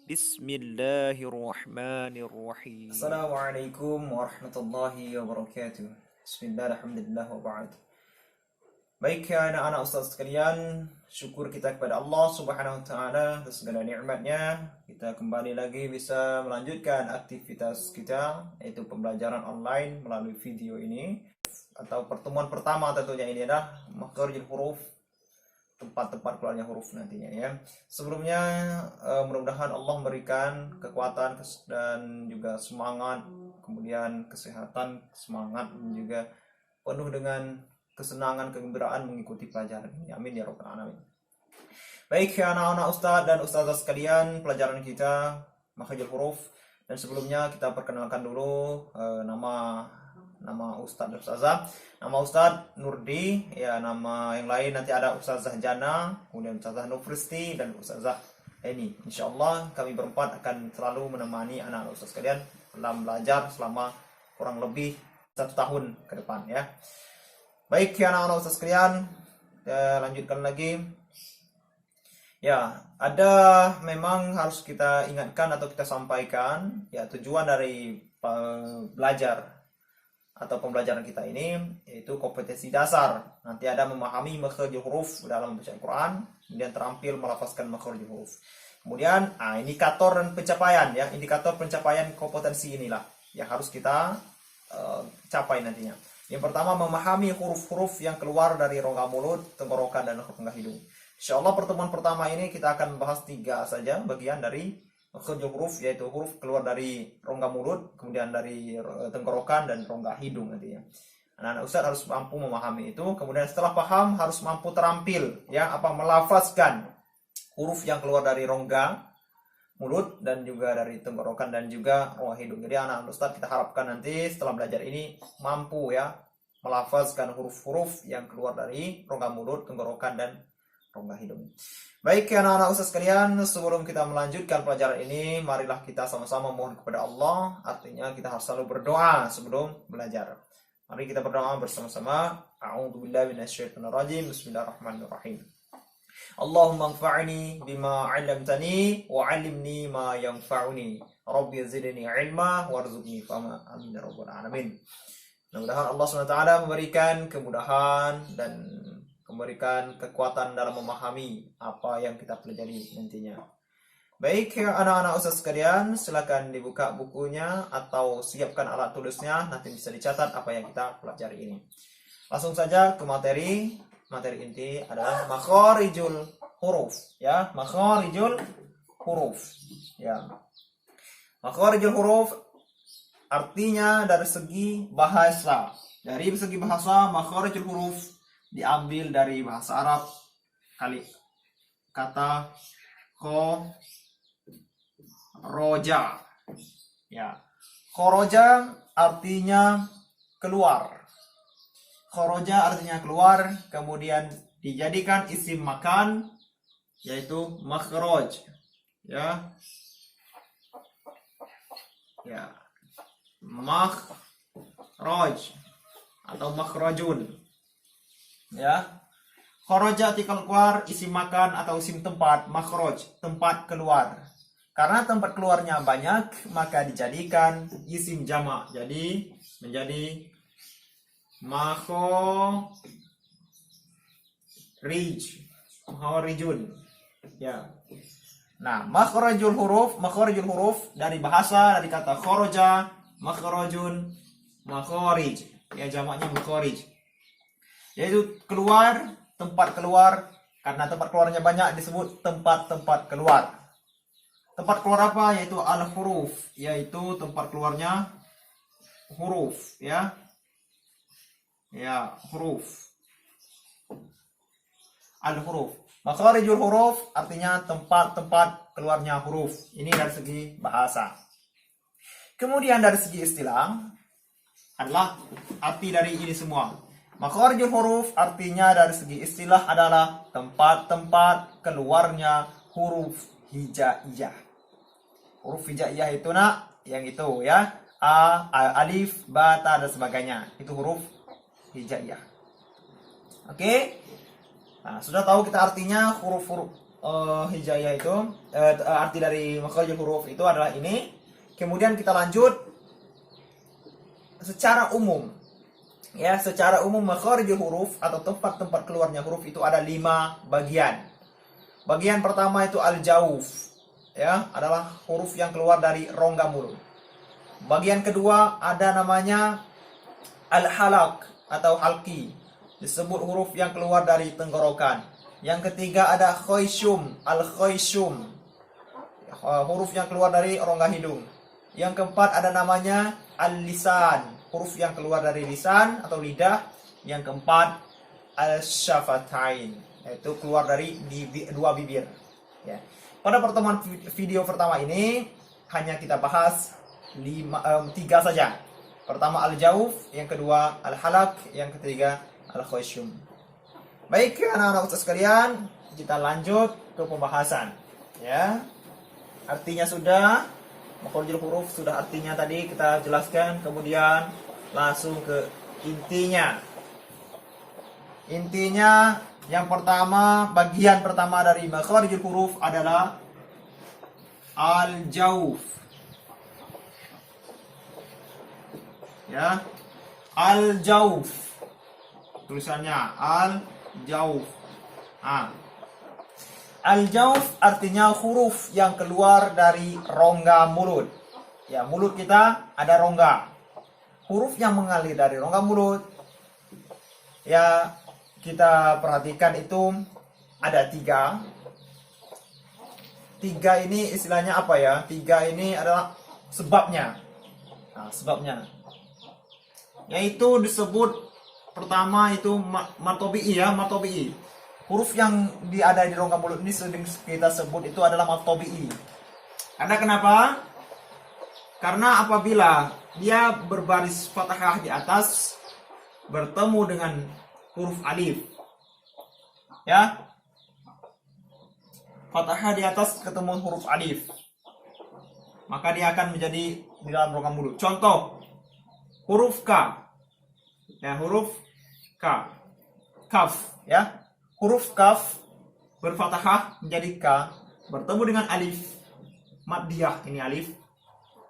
Bismillahirrahmanirrahim. Assalamualaikum warahmatullahi wabarakatuh. Bismillah, alhamdulillah, wa ba'd. Baik ya anak-anak ustaz sekalian, syukur kita kepada Allah Subhanahu wa taala atas segala nikmatnya. Kita kembali lagi bisa melanjutkan aktivitas kita, yaitu pembelajaran online melalui video ini, atau pertemuan pertama tentunya ini adalah makharijul huruf, tempat-tempat keluarnya huruf nantinya ya. Sebelumnya mudah-mudahan Allah memberikan kekuatan dan juga semangat, kemudian kesehatan, semangat, dan juga penuh dengan kesenangan, kegembiraan mengikuti pelajaran ini. Amin ya rabbal alamin. Baik ya anak-anak ustaz dan ustazah sekalian, pelajaran kita makharijul huruf, dan sebelumnya kita perkenalkan dulu nama Ustadz dan Ustazah. Nama Ustadz Nurdi, ya nama yang lain nanti ada Ustazah Jana, kemudian Ustazah Nufristi, dan Ustazah Eni. Insyaallah kami berempat akan selalu menemani anak-anak Ustaz sekalian dalam belajar selama kurang lebih 1 tahun ke depan ya. Baik ya anak-anak Ustaz sekalian, kita lanjutkan lagi. Ya, ada memang harus kita ingatkan atau kita sampaikan ya, tujuan dari belajar atau pembelajaran kita ini yaitu kompetensi dasar. Nanti ada memahami makharijul huruf dalam membaca Al-Quran, kemudian terampil melafazkan makharijul huruf. Kemudian indikator dan pencapaian ya, indikator pencapaian kompetensi inilah yang harus kita capai nantinya. Yang pertama, memahami huruf-huruf yang keluar dari rongga mulut, tenggorokan, dan rongga hidung. Insyaallah pertemuan pertama ini kita akan membahas 3 saja bagian dari makharijul huruf, yaitu huruf keluar dari rongga mulut, kemudian dari tenggorokan, dan rongga hidung nantinya. Anak-anak ustaz harus mampu memahami itu. Kemudian setelah paham harus mampu terampil ya, melafazkan huruf yang keluar dari rongga mulut dan juga dari tenggorokan dan juga rongga hidung. Jadi anak-anak ustaz kita harapkan nanti setelah belajar ini mampu ya melafazkan huruf-huruf yang keluar dari rongga mulut, tenggorokan, dan rongga hidung. Baik ya anak-anak ustaz sekalian, sebelum kita melanjutkan pelajaran ini, marilah kita sama-sama mohon kepada Allah. Artinya kita harus selalu berdoa sebelum belajar. Mari kita berdoa bersama-sama. A'udzubillahi minasyaitonirrajim. Bismillahirrahmanirrahim. Allahumma anfa'ni bima 'allamtani wa 'allimni ma yanfa'uni. Rabbi zidni 'ilma warzuqni fahma. Amin ya rabbal alamin. Mudah-mudahan Allah SWT memberikan kemudahan dan memberikan kekuatan dalam memahami apa yang kita pelajari nantinya. Baik ya anak-anak ustaz sekalian, silakan dibuka bukunya atau siapkan alat tulisnya, nanti bisa dicatat apa yang kita pelajari ini. Langsung saja ke materi. Materi inti adalah makharijul huruf ya, makharijul huruf ya. Makharijul huruf artinya dari segi bahasa. Dari segi bahasa, makharijul huruf diambil dari bahasa Arab kata khoroja ya. Khoroja artinya keluar. Khoroja artinya keluar, kemudian dijadikan isim makan yaitu makhraj ya. Ya, makhraj atau makhrajun ya. Kharaja artikel keluar, isim makan atau isim tempat, makhraj tempat keluar. Karena tempat keluarnya banyak, maka dijadikan isim jamak. Jadi menjadi makharijun ya. Nah, makharijul huruf dari bahasa, dari kata kharaja, makharajun, makharij ya, jamaknya makharij, yaitu keluar, tempat keluar. Karena tempat keluarnya banyak disebut tempat-tempat keluar. Tempat keluar apa? Yaitu al-huruf, yaitu tempat keluarnya huruf ya. Ya, huruf. Al-huruf. Makharijul huruf artinya tempat-tempat keluarnya huruf. Ini dari segi bahasa. Kemudian dari segi istilah adalah arti dari ini semua. Makharijul huruf artinya dari segi istilah adalah tempat-tempat keluarnya huruf hijaiyah. Huruf hijaiyah itu yang itu ya, alif, ba, ta, dan sebagainya. Itu huruf hijaiyah. Oke? Nah, sudah tahu kita artinya huruf-huruf hijaiyah itu arti dari makharijul huruf itu adalah ini. Kemudian kita lanjut secara umum. Ya, secara umum makharijul huruf atau tempat-tempat keluarnya huruf itu ada 5 bagian. Bagian pertama itu al-jauf. Ya, adalah huruf yang keluar dari rongga mulut. Bagian kedua ada namanya al-halaq atau halqi. Disebut huruf yang keluar dari tenggorokan. Yang ketiga ada khoisyum, al-khoisyum. Huruf yang keluar dari rongga hidung. Yang keempat ada namanya al-lisan, huruf yang keluar dari lisan atau lidah. Yang keempat al-syafatain, yaitu keluar dari dua bibir. Ya. Pada pertemuan video pertama ini hanya kita bahas 3 saja. Pertama al-jauf, yang kedua al-halaq, yang ketiga al-khoisyum. Baik, anak-anak Ustaz sekalian, kita lanjut ke pembahasan. Ya, artinya sudah, makharijul huruf sudah artinya tadi kita jelaskan. Kemudian langsung ke intinya. Intinya yang pertama, bagian pertama dari makharijul huruf adalah al-jauf. Ya, al-jauf. Tulisannya al-jauf. Al-jauf artinya huruf yang keluar dari rongga mulut. Ya, mulut kita ada rongga. Huruf yang mengalir dari rongga mulut, ya, kita perhatikan itu ada 3. 3 ini istilahnya apa ya? 3 ini adalah sebabnya. Nah, sebabnya yaitu disebut pertama itu matobi'i, ya, matobi'i. Huruf yang ada di rongga mulut ini sering kita sebut itu adalah matobi'i. Karena kenapa? Karena apabila dia berbaris fathah di atas bertemu dengan huruf alif, ya, fathah di atas ketemu huruf alif, maka dia akan menjadi di dalam rongga mulut. Contoh huruf K, ya, huruf K, kaf, ya, huruf kaf berfathah menjadi K, bertemu dengan alif maddiyah, ini alif,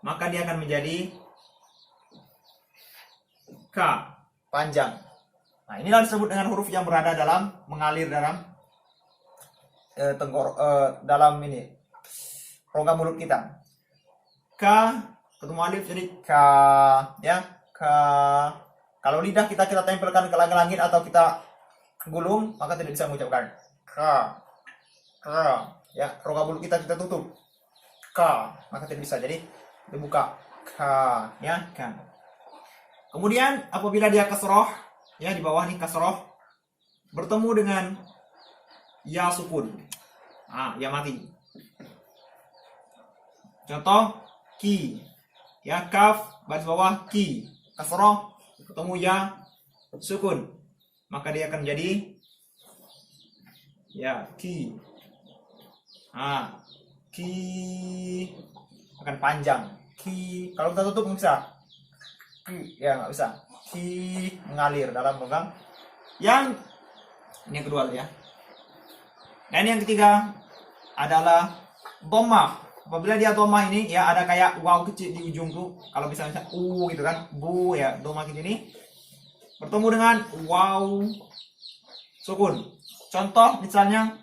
maka dia akan menjadi K panjang. Nah, inilah disebut dengan huruf yang berada dalam, mengalir dalam dalam ini rongga mulut kita. K ketemu alif jadi K, ya, K. Kalau lidah kita tempelkan ke langit atau kita gulung, maka tidak bisa mengucapkan K. Ya, rongga mulut kita tutup K, maka tidak bisa. Jadi dibuka K, ya, kan. Kemudian apabila dia kasroh, ya, di bawah nih kasroh bertemu dengan ya sukun, ya mati. Contoh ki, ya, kaf baris bawah ki, kasroh ketemu ya sukun, maka dia akan jadi ya ki. Ki akan panjang. Ki kalau kita tutup nggak bisa. Ki, ya, nggak bisa. Ki mengalir dalam rongga. Yang ini kedua ya. Dan yang ketiga adalah dhammah. Apabila dia dhammah ini, ya, ada kayak waw kecil di ujung tuh. Kalau misalnya u gitu kan, bu, ya, dhammah ini bertemu dengan waw sukun. Contoh misalnya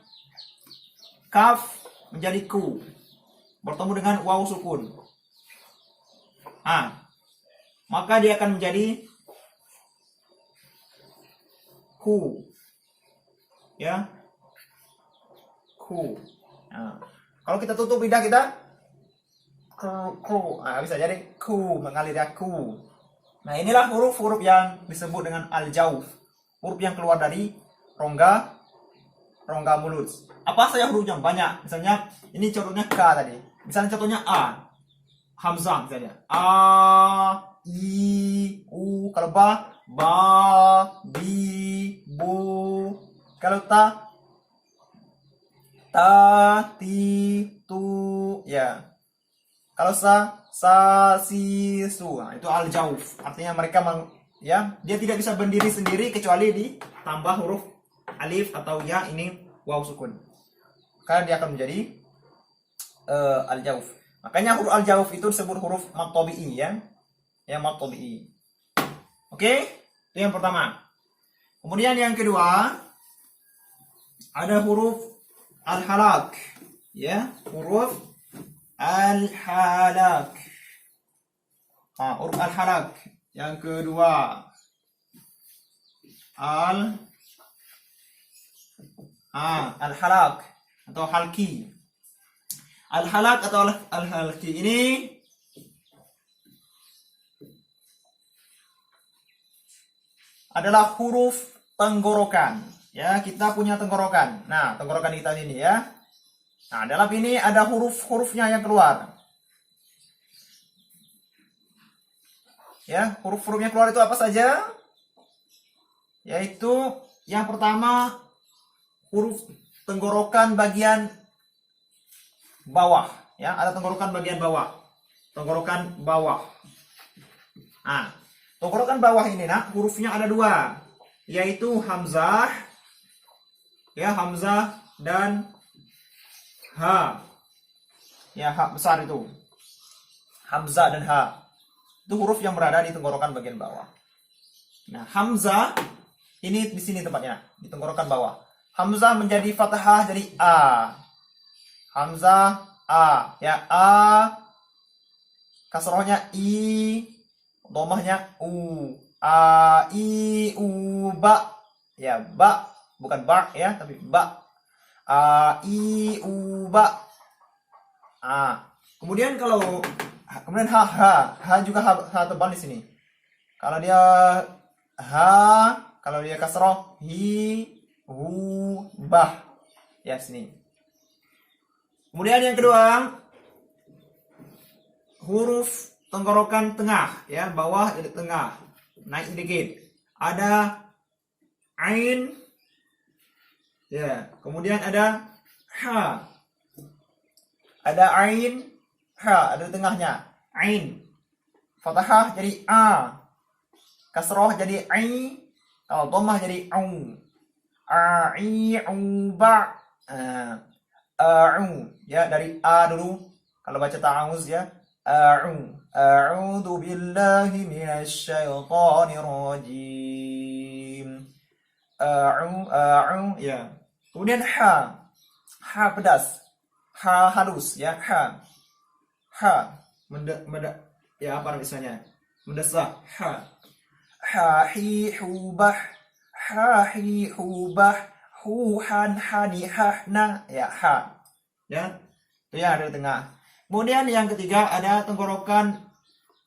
kaf menjadi ku, bertemu dengan waw sukun. Maka dia akan menjadi ku, ya, ku. Kalau kita tutup lidah kita ku, bisa jadi ku, mengalir ya, ku. Nah, inilah huruf-huruf yang disebut dengan al-jauf, huruf yang keluar dari rongga mulut. Apa saja hurufnya? Banyak. Misalnya ini contohnya K tadi. Misalnya contohnya A, hamzah misalnya. A, I, U. Kalau ba, bi, bu. Kalau ta, ti, tu, ya. Kalau sa, si, su. Nah, itu al-jauf. Artinya mereka ya, dia tidak bisa berdiri sendiri kecuali ditambah huruf alif atau ya, ini waw sukun. maka dia akan menjadi al-jauf. Makanya huruf al-jauf itu disebut huruf mad tabi'i ya. Yang mad tabi'i. Oke? Itu yang pertama. Kemudian yang kedua ada huruf al-halak. Ya, huruf al-halak. Huruf al-halak. Yang kedua al-halak atau halki. Al-halak atau al-halki ini adalah huruf tenggorokan. Ya, kita punya tenggorokan. Nah, tenggorokan kita ini ya. Nah, dalam ini ada huruf-hurufnya yang keluar. Ya, huruf-hurufnya keluar itu apa saja? Yaitu yang pertama huruf tenggorokan bagian bawah. Ya, ada tenggorokan bagian bawah. Tenggorokan bawah. Nah, tenggorokan bawah ini nak hurufnya ada dua, yaitu hamzah, ya hamzah dan ha, ya ha besar itu, hamzah dan ha, itu huruf yang berada di tenggorokan bagian bawah. Nah hamzah ini di sini tempatnya di tenggorokan bawah. Hamzah menjadi fathah jadi a, hamzah a, ya a, kasrohnya i, domahnya u, a i u ba, ya ba bukan ba ya tapi ba, a i u ba. Kemudian kemudian ha juga ha tebal di sini. Kalau dia kalau dia kasroh hi hu bah, ya sini. Kemudian yang kedua huruf tenggorokan tengah, ya bawah dari tengah, naik sedikit. Ada ain, ya. Kemudian ada ha, ada ain, ha, ada di tengahnya. Ain, fathah jadi a, kasroh jadi ai, kalau dhammah jadi au, a i u ba, a'u, ya dari a dulu. Kalau baca ta'awuz ya. A'udzu billahi minasy syaithanir rajim. A'u ya. Kemudian ha. Ha pedas. Ha halus ya, ha. Ha ya apa misalnya? Mendesah ha. Ha hi hu bah. Ha hi hu bah. Hu han hani ha na ya ha. Ya. Itu ya ada di tengah. Kemudian yang ketiga ada tenggorokan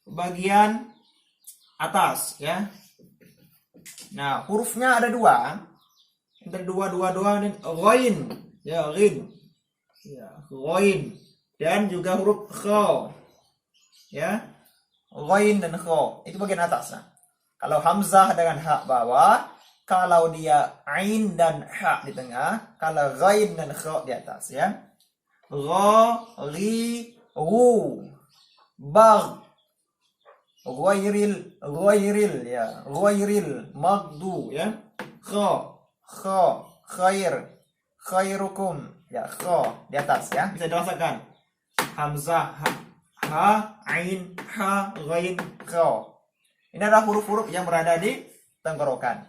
bagian atas ya. Nah, hurufnya ada dua. Ada dua dan ghain. Ya, ghain. Ya, ghain. Dan juga huruf kha. Ya. Ghain dan kha. Itu bagian atas. Nah. Kalau hamzah dengan ha bawah, kalau dia ain dan ha di tengah, kalau ghain dan kha di atas ya. Gha, ri, ru, bag, ghairil ya, ghairil, magdu ya, kha, khair, khairukum ya, kha di atas ya, bisa dirasakan. Hamzah, ha, ain, ha, ghain, kha. Ini adalah huruf-huruf yang berada di tenggorokan.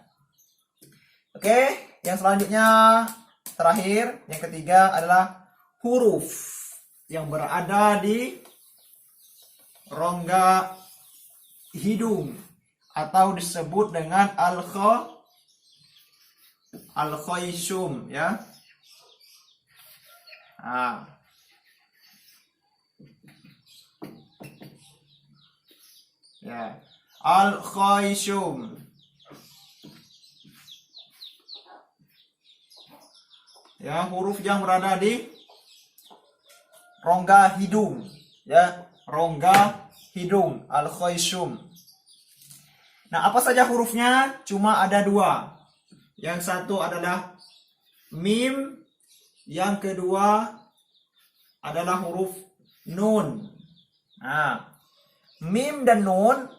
Oke, yang selanjutnya terakhir, yang ketiga adalah huruf yang berada di rongga hidung atau disebut dengan al-khaysum ya. Ya, al-khaysum. Ya, huruf yang berada di rongga hidung ya, rongga hidung, al-khaysum. Nah, apa saja hurufnya? Cuma ada dua. Yang satu adalah mim, yang kedua adalah huruf nun. Nah, mim dan nun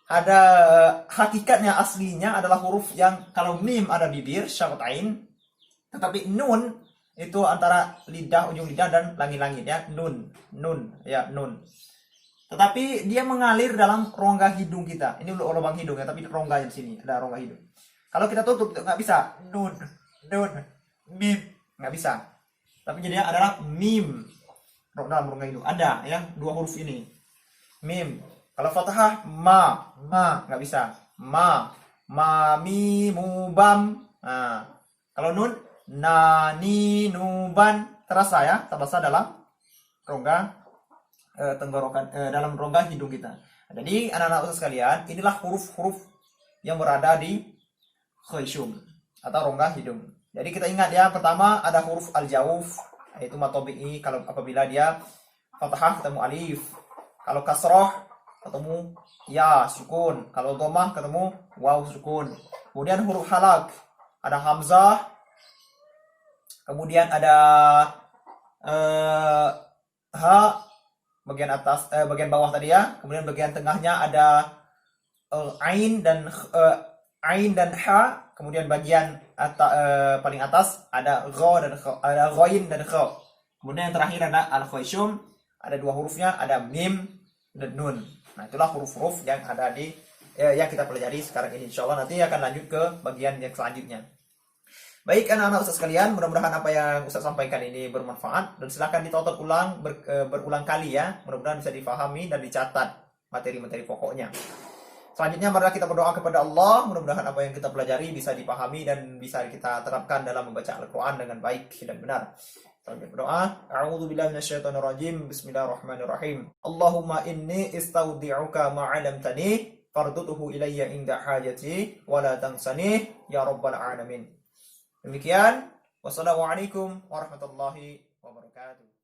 ada hakikatnya, aslinya adalah huruf yang kalau mim ada bibir, syafatain, tetapi nun itu antara lidah, ujung lidah dan langit-langit ya. Nun, ya nun. Tetapi dia mengalir dalam rongga hidung kita. Ini lubang hidung ya, tapi rongganya di sini ada rongga hidung. Kalau kita tutup nggak bisa. Nun, mim, nggak bisa. Tapi jadinya adalah mim dalam rongga hidung. Ada ya, dua huruf ini. Mim. Kalau fathah ma nggak bisa. Ma, mi, mu, bam. Nah, kalau nun, na, ni, nu, ban. Terasa ya, terasa dalam rongga tenggorokan, dalam rongga hidung kita. Jadi anak-anak ustaz sekalian, inilah huruf-huruf yang berada di khayshum atau rongga hidung. Jadi kita ingat ya, pertama ada huruf al-jauf, yaitu matobi'i, kalau apabila dia fathah ketemu alif, kalau kasroh ketemu ya sukun, kalau dhammah ketemu waw sukun. Kemudian huruf halak, ada hamzah, kemudian ada ha bagian atas, bagian bawah tadi ya, kemudian bagian tengahnya ada ain dan ha, kemudian bagian paling atas ada gha dan kha, ada ghain dan kha. Kemudian yang terakhir ada al-khayshum, ada dua hurufnya, ada mim dan nun. Nah, itulah huruf-huruf yang ada di yang kita pelajari sekarang ini. Insyaallah nanti akan lanjut ke bagian yang selanjutnya. Baik anak-anak Ustaz sekalian, mudah-mudahan apa yang Ustaz sampaikan ini bermanfaat dan silakan ditonton ulang berulang kali ya. Mudah-mudahan bisa difahami dan dicatat materi-materi pokoknya. Selanjutnya marilah kita berdoa kepada Allah, mudah-mudahan apa yang kita pelajari bisa dipahami dan bisa kita terapkan dalam membaca Al-Qur'an dengan baik dan benar. Kita berdoa, a'udzubillahi minasyaitonirrajim, bismillahirrahmanirrahim. Allahumma inni istaudi'uka ma 'allamtani fardutuhu ilayya inda hajati wa la tansani ya rabbal alamin. Demikian, wassalamualaikum warahmatullahi wabarakatuh.